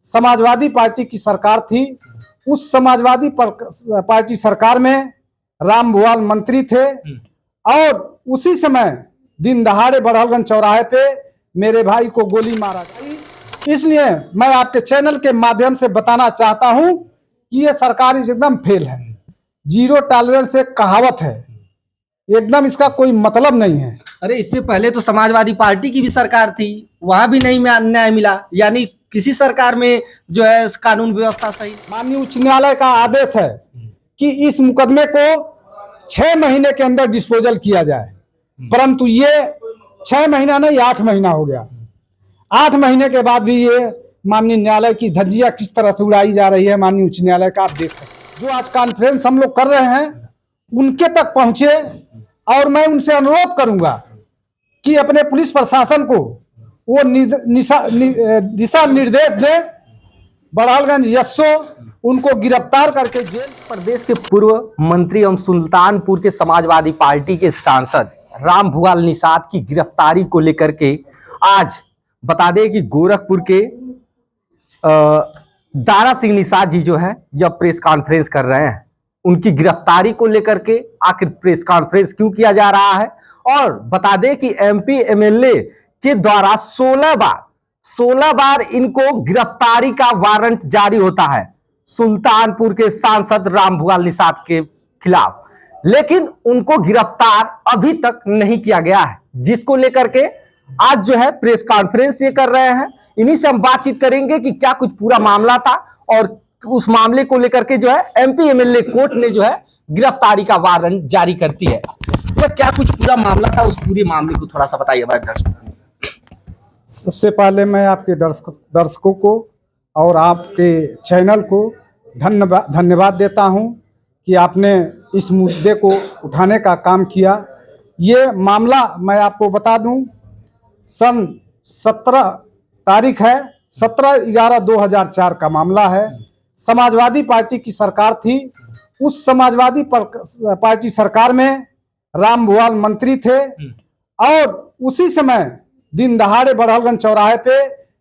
Samajwadi party की सरकार थी। उस समाजवादी पार्टी सरकार में राम भुआल मंत्री थे और उसी समय दिन दहाड़े बड़हलगंज चौराहे पे मेरे भाई को गोली मारा गई। इसलिए मैं आपके चैनल के माध्यम से बताना चाहता हूं कि ये सरकार एकदम फेल है। जीरो टॉलरेंस एक कहावत है, एकदम इसका कोई मतलब नहीं है। अरे इससे पहले तो समाजवादी पार्टी की भी सरकार थी, वहां भी नहीं न्याय मिला, यानी किसी सरकार में जो है कानून व्यवस्था सही। माननीय उच्च न्यायालय का आदेश है कि इस मुकदमे को 6 महीने के अंदर डिस्पोजल किया जाए, परंतु ये 6 महीना नहीं 8 महीना हो गया। 8 महीने के बाद भी ये माननीय न्यायालय की धज्जियां किस तरह से उड़ाई जा रही है माननीय उच्च न्यायालय का, आप देख सकते हैं। जो आज कॉन्फ्रेंस हम लोग कर रहे हैं उनके तक पहुंचे और मैं उनसे अनुरोध करूंगा कि अपने पुलिस प्रशासन को वो दिशा निर्देश दे, बड़हलगंज यस्सो उनको गिरफ्तार करके जेल। प्रदेश के पूर्व मंत्री एवं सुल्तानपुर के समाजवादी पार्टी के सांसद राम भुआल निषाद की गिरफ्तारी को लेकर के आज बता दें कि गोरखपुर के दारा सिंह निषाद जी जो है जब प्रेस कॉन्फ्रेंस कर रहे हैं, उनकी गिरफ्तारी को लेकर के आखिर प्रेस कॉन्फ्रेंस क्यों किया जा रहा है। और बता दें कि एमपी एमएलए के द्वारा 16 बार इनको गिरफ्तारी का वारंट जारी होता है सुल्तानपुर के सांसद राम भुआल निषाद के खिलाफ, लेकिन उनको गिरफ्तार अभी तक नहीं किया गया है, जिसको लेकर के आज जो है प्रेस कॉन्फ्रेंस ये कर रहे हैं। इन्हीं से हम बातचीत करेंगे कि क्या कुछ पूरा मामला था और उस मामले को लेकर के जो है एमपी एमएलए कोर्ट ने जो है गिरफ्तारी का वारंट जारी करती है। तो क्या कुछ पूरा मामला था, उस पूरे मामले को थोड़ा सा बताइए हमारे दर्शकों को। सबसे पहले मैं आपके दर्शकों को और आपके चैनल को धन्यवाद देता हूं कि आपने इस मुद्दे को उठाने का काम किया। ये मामला मैं आपको बता दूं, सन 17 तारीख है, 17/11/2004 का मामला है। समाजवादी पार्टी की सरकार थी। उस समाजवादी पार्टी सरकार में राम भुआल मंत्री थे और उसी समय दिन दहाड़े बड़हलगंज चौराहे पे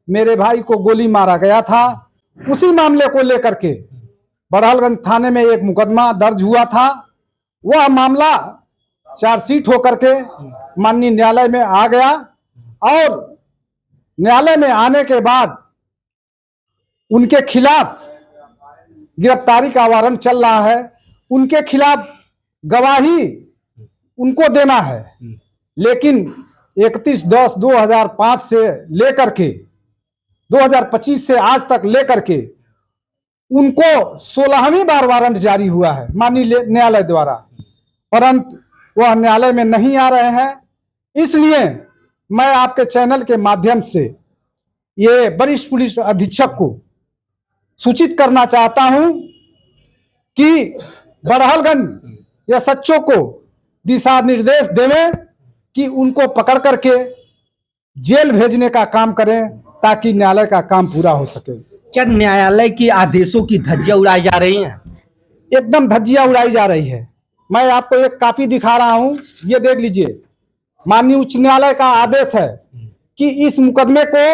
मेरे भाई को गोली मारा गया था। उसी मामले को लेकर के बड़हलगंज थाने में एक मुकदमा दर्ज हुआ था। वह मामला चार्जशीट होकर के माननीय न्यायालय में आ गया और न्यायालय में आने के बाद उनके खिलाफ गिरफ्तारी का वारंट चल रहा है। उनके खिलाफ गवाही उनको देना है, लेकिन 31/10/2005 से लेकर के 2025 से आज तक लेकर के उनको 16वीं बार वारंट जारी हुआ है माननीय न्यायालय द्वारा, परंतु वह न्यायालय में नहीं आ रहे हैं। इसलिए मैं आपके चैनल के माध्यम से ये वरिष्ठ पुलिस अधीक्षक को सूचित करना चाहता हूं कि बड़हलगंज या सच्चों को दिशा निर्देश देवें कि उनको पकड़ करके जेल भेजने का काम करें ताकि न्यायालय का काम पूरा हो सके। क्या न्यायालय के आदेशों की धज्जियां उड़ाई जा रही हैं? एकदम धज्जियां उड़ाई जा रही है। मैं आपको एक कॉपी दिखा रहा हूं, ये देख लीजिए। माननीय उच्च न्यायालय का आदेश है कि इस मुकदमे को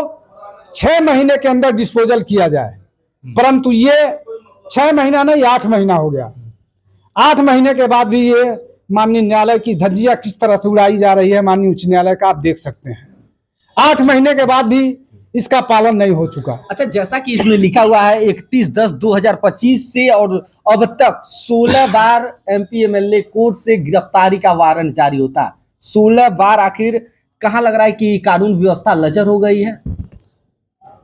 6 महीने के अंदर डिस्पोजल किया जाए, परंतु ये 6 महीना नहीं 8 महीना हो गया। 8 महीने के बाद भी ये माननीय न्यायालय की धज्जियां किस तरह से उड़ाई जा रही है माननीय उच्च न्यायालय का, आप देख सकते हैं। 8 महीने के बाद भी इसका पालन नहीं हो चुका। अच्छा, जैसा कि इसमें लिखा हुआ है 31/10/2025 से और अब तक 16 बार एमपी एमएलए कोर्ट से गिरफ्तारी का वारंट जारी होता है। 16 बार, आखिर कहां लग रहा है कि कानून व्यवस्था लचर हो गई है?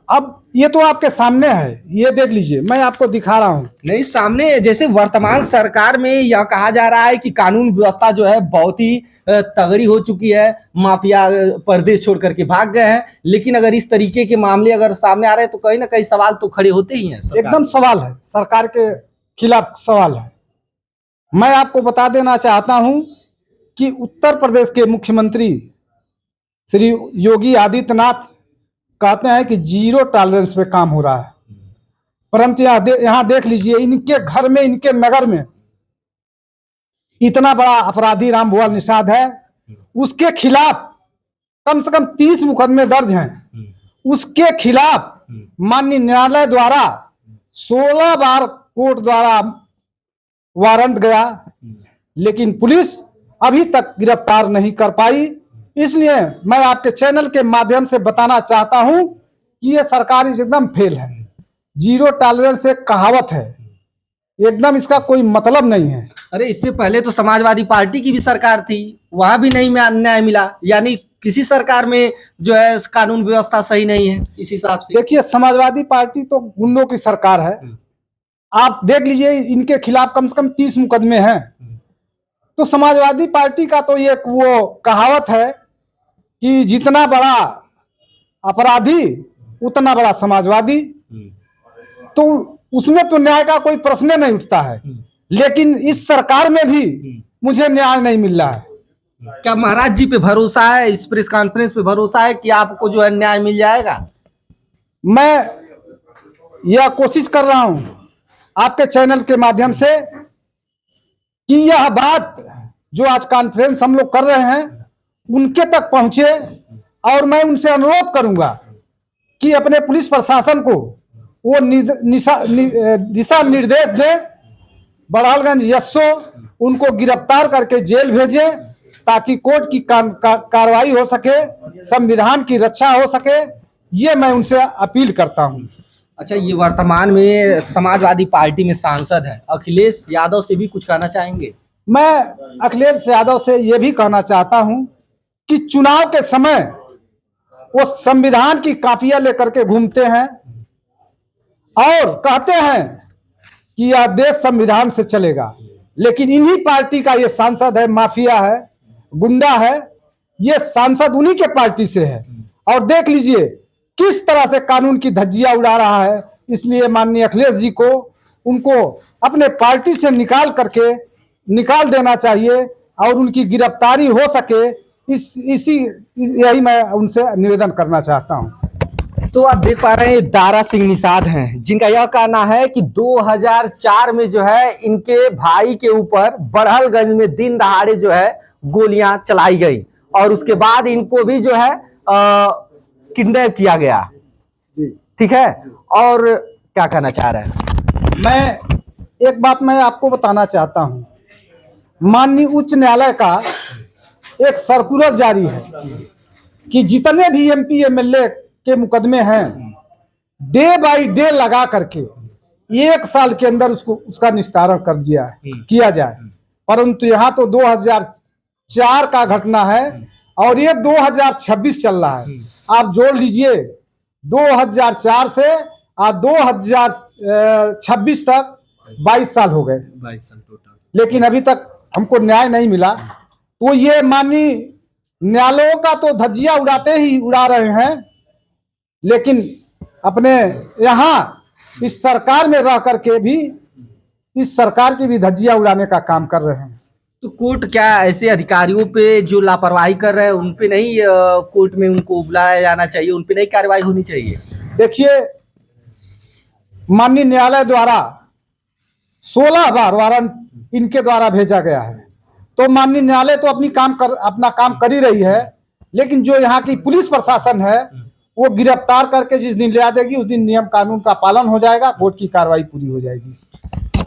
अब ये तो आपके सामने है, ये देख लीजिए, मैं आपको दिखा रहा हूँ। नहीं, सामने जैसे वर्तमान सरकार में यह कहा जा रहा है कि कानून व्यवस्था जो है बहुत ही तगड़ी हो चुकी है, माफिया प्रदेश छोड़ करके भाग गए हैं, लेकिन अगर इस तरीके के मामले अगर सामने आ रहे हैं तो कहीं ना कहीं सवाल तो खड़े होते ही हैं। एकदम सवाल है, सरकार के खिलाफ सवाल है। मैं आपको बता देना चाहता हूं कि उत्तर प्रदेश के मुख्यमंत्री श्री योगी आदित्यनाथ कहते हैं कि जीरो टॉलरेंस पे काम हो रहा है, परंतु यहाँ देख लीजिए, इनके घर में, इनके नगर में इतना बड़ा अपराधी राम भुआल निषाद है, उसके खिलाफ कम से कम 30 मुकदमे दर्ज हैं। उसके खिलाफ माननीय न्यायालय द्वारा 16 बार कोर्ट द्वारा वारंट गया, लेकिन पुलिस अभी तक गिरफ्तार नहीं कर पाई। इसलिए मैं आपके चैनल के माध्यम से बताना चाहता हूं कि ये सरकार एकदम फेल है। जीरो टॉलरेंस एक कहावत है, एकदम इसका कोई मतलब नहीं है। अरे इससे पहले तो समाजवादी पार्टी की भी सरकार थी, वहां भी नहीं न्याय मिला। यानी किसी सरकार में जो है कानून व्यवस्था सही नहीं है इस हिसाब से। देखिए, समाजवादी पार्टी तो गुंडों की सरकार है। आप देख लीजिए, इनके खिलाफ कम से कम 30 मुकदमे हैं। तो समाजवादी पार्टी का तो एक वो कहावत है कि जितना बड़ा अपराधी उतना बड़ा समाजवादी। तो उसमें तो न्याय का कोई प्रश्न नहीं उठता है, लेकिन इस सरकार में भी मुझे न्याय नहीं मिल रहा है। क्या महाराज जी पे भरोसा है, इस प्रेस कॉन्फ्रेंस पे भरोसा है कि आपको जो है न्याय मिल जाएगा? मैं यह कोशिश कर रहा हूं आपके चैनल के माध्यम से कि यह बात जो आज कॉन्फ्रेंस हम लोग कर रहे हैं उनके तक पहुंचे, और मैं उनसे अनुरोध करूंगा कि अपने पुलिस प्रशासन को वो दिशा निर्देश दे, बड़हलगंज एसओ उनको गिरफ्तार करके जेल भेजे, ताकि कोर्ट की कार्रवाई हो सके, संविधान की रक्षा हो सके। ये मैं उनसे अपील करता हूं। अच्छा, ये वर्तमान में समाजवादी पार्टी में सांसद है अखिलेश यादव से भी कुछ कहना चाहेंगे? मैं अखिलेश यादव से ये भी कहना चाहता हूं कि चुनाव के समय वो संविधान की कापियां लेकर के घूमते हैं और कहते हैं कि यह देश संविधान से चलेगा, लेकिन इन्हीं पार्टी का ये सांसद है, माफिया है, गुंडा है। ये सांसद उन्हीं के पार्टी से है, और देख लीजिए किस तरह से कानून की धज्जियां उड़ा रहा है। इसलिए माननीय अखिलेश जी को उनको अपने पार्टी से निकाल देना चाहिए और उनकी गिरफ्तारी हो सके। यही मैं उनसे निवेदन करना चाहता हूं। तो आप देख पा रहे हैं दारा सिंह निषाद हैं, जिनका यह कहना है कि 2004 में जो है इनके भाई के ऊपर बड़हलगंज में दिन दहाड़े जो है गोलियां चलाई गई, और उसके बाद इनको भी जो है किडनैप किया गया। ठीक है, और क्या कहना चाह रहे हैं? मैं एक बात मैं आपको बताना चाहता हूं। माननीय उच्च न्यायालय का एक सर्कुलर जारी है कि जितने भी एमपी एमएलए के मुकदमे हैं, डे बाय डे लगा करके 1 साल के अंदर उसका निस्तारण किया जाए। परंतु यहाँ तो 2004 का घटना है और ये 2026 चल रहा है। आप जोड़ लीजिए 2004 से 2026 तक 22 साल हो गए, 22 साल टोटल, लेकिन अभी तक हमको न्याय नहीं मिला। तो ये माननीय न्यायालयों का तो धज्जियां उड़ा रहे हैं, लेकिन अपने यहाँ इस सरकार में रह करके भी इस सरकार की भी धज्जियां उड़ाने का काम कर रहे हैं। तो कोर्ट क्या ऐसे अधिकारियों पे जो लापरवाही कर रहे हैं उन पे नहीं कोर्ट में उनको बुलाया जाना चाहिए, उन पे नहीं कार्रवाई होनी चाहिए? देखिए, माननीय न्यायालय द्वारा 16 बार वारंट इनके द्वारा भेजा गया है, तो माननीय न्यायालय तो अपना काम कर ही रही है, लेकिन जो यहाँ की पुलिस प्रशासन है वो गिरफ्तार करके जिस दिन ले आ देगी उस दिन नियम कानून का पालन हो जाएगा, कोर्ट की कार्रवाई पूरी हो जाएगी।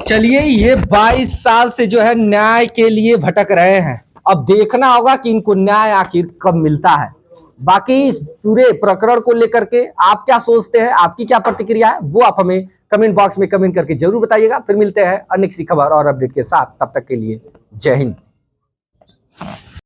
चलिए, ये 22 साल से जो है न्याय के लिए भटक रहे हैं, अब देखना होगा कि इनको न्याय आखिर कब मिलता है। बाकी इस पूरे प्रकरण को लेकर के आप क्या सोचते हैं, आपकी क्या प्रतिक्रिया है, वो आप हमें कमेंट बॉक्स में कमेंट करके जरूर बताइएगा। फिर मिलते हैं अन्य किसी खबर और अपडेट के साथ, तब तक के लिए जय हिंद।